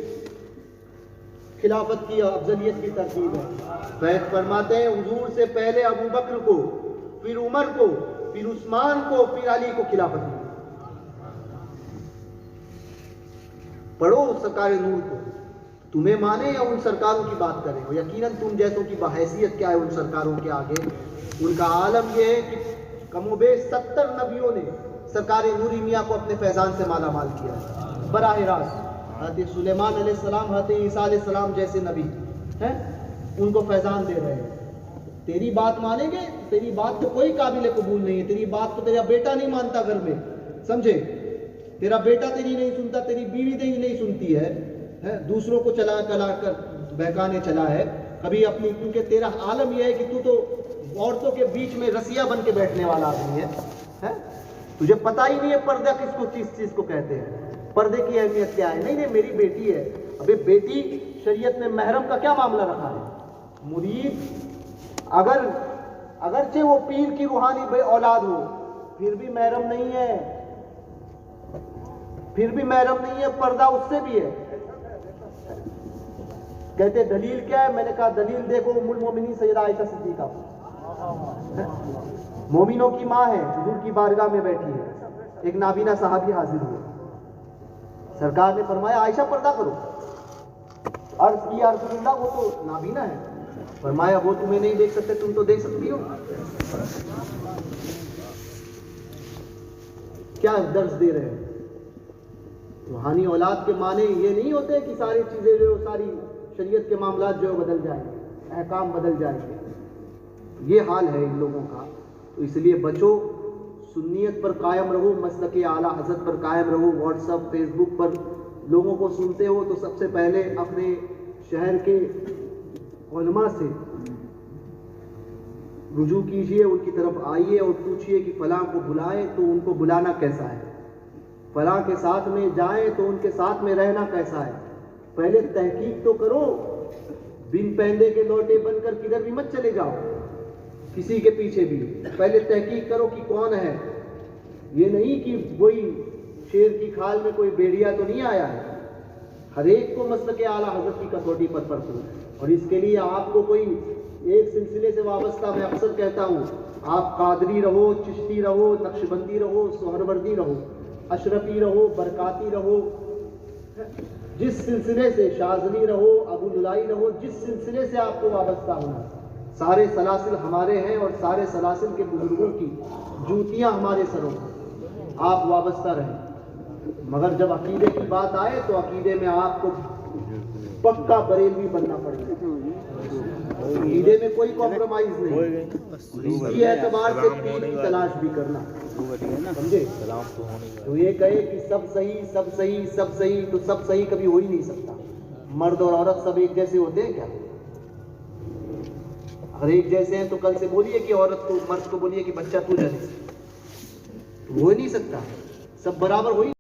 S4: خلافت کی افضلیت کی ترتیب ہے۔ فیض فرماتے ہیں حضور سے پہلے ابو بکر کو، پھر عمر کو، پھر عثمان کو، پھر علی کو خلافت ملی۔ پڑھو سرکار نور کو، تمہیں مانے یا ان سرکاروں کی بات کریں، یقیناً تم جیسوں کی بحیثیت کیا ہے ان سرکاروں کے آگے۔ ان کا عالم یہ ہے کہ کم و بیش 70 نبیوں نے سرکار نوری میاں کو اپنے فیضان سے مالا مال کیا ہے براہ راست۔ حضرت سلیمان علیہ السلام، حضرت عیسیٰ علیہ السلام جیسے نبی ہیں ان کو فیضان دے رہے ہیں۔ تیری بات مانیں گے؟ تیری بات تو کوئی قابل قبول نہیں ہے، تیری بات تو تیرا بیٹا نہیں مانتا گھر میں، سمجھے؟ تیرا بیٹا تیری نہیں سنتا، تیری بیوی نہیں سنتی ہے، دوسروں کو چلا کر بہکانے چلا ہے کبھی اپنی، کیونکہ تیرا عالم یہ ہے کہ تو عورتوں کے بیچ میں رسیا بن کے بیٹھنے والا آدمی ہے، تجھے پتہ ہی نہیں ہے پردہ کس چیز کو کہتے ہیں، پردے کی اہمیت کیا ہے۔ نہیں میری بیٹی ہے، ابھی بیٹی شریعت میں محرم کا کیا معاملہ رکھا ہے؟ مرید اگرچہ وہ پیر کی روحانی بے اولاد ہو پھر بھی محرم نہیں ہے، پردہ اس سے بھی ہے۔ کہتے دلیل کیا ہے؟ میں نے کہا دلیل دیکھو ام المومنین سیدہ عائشہ صدیقہ، مومنوں کی ماں ہے، حضور کی بارگاہ میں بیٹھی ہے، ایک نابینا صحابی حاضر ہوئے، سرکار نے فرمایا عائشہ پردہ کرو، عرض کی یا رسول اللہ وہ تو نابینا ہے، فرمایا وہ تمہیں نہیں دیکھ سکتے، تم تو دیکھ سکتی ہو۔ کیا درس دے رہے ہیں؟ روحانی اولاد کے معنی یہ نہیں ہوتے کہ ساری چیزیں جو ساری شریعت کے معاملات جو بدل جائیں گے، احکام بدل جائیں گے، یہ حال ہے ان لوگوں کا۔ تو اس لیے بچو، سنیت پر قائم رہو، مسلک اعلیٰ حضرت پر قائم رہو۔ واٹس ایپ فیس بک پر لوگوں کو سنتے ہو تو سب سے پہلے اپنے شہر کے علماء سے رجوع کیجئے، ان کی طرف آئیے اور پوچھئے کہ فلاں کو بلائیں تو ان کو بلانا کیسا ہے، فلاں کے ساتھ میں جائیں تو ان کے ساتھ میں رہنا کیسا ہے۔ پہلے تحقیق تو کرو، بن پہندے کے لوٹے بن کر کدھر بھی مت چلے جاؤ کسی کے پیچھے بھی، پہلے تحقیق کرو کہ کون ہے۔ یہ نہیں کہ وہی شیر کی کھال میں کوئی بیڑیا تو نہیں آیا ہے، ہر ایک کو مسلک اعلیٰ حضرت کی کسوٹی پر پرکھو، اور اس کے لیے آپ کو کوئی ایک سلسلے سے وابستہ، میں اکثر کہتا ہوں آپ قادری رہو، چشتی رہو، نقشبندی رہو، سہروردی رہو، اشرفی رہو، برکاتی رہو، جس سلسلے سے شاذلی رہو، ابو للائی رہو، جس سلسلے سے آپ کو وابستہ ہونا، سارے سلاسل ہمارے ہیں اور سارے سلاسل کے بزرگوں کی جوتیاں ہمارے سروں ہیں، آپ وابستہ رہیں۔ مگر جب عقیدے کی بات آئے تو عقیدے میں آپ کو پکا بریلوی بننا پڑے گا، عقیدے میں کوئی کمپرومائز نہیں، اس کی اعتبار سے پیر کی تلاش بھی کرنا، سمجھے؟ تو یہ کہے کہ سب صحیح سب صحیح سب صحیح، تو سب صحیح کبھی ہو ہی نہیں سکتا۔ مرد اور عورت سب ایک جیسے ہوتے ہیں کیا؟ اگر ایک جیسے ہیں تو کل سے بولیے کہ عورت کو، مرد کو بولیے کہ بچہ تو جنے، ہو ہی نہیں سکتا، سب برابر ہو ہی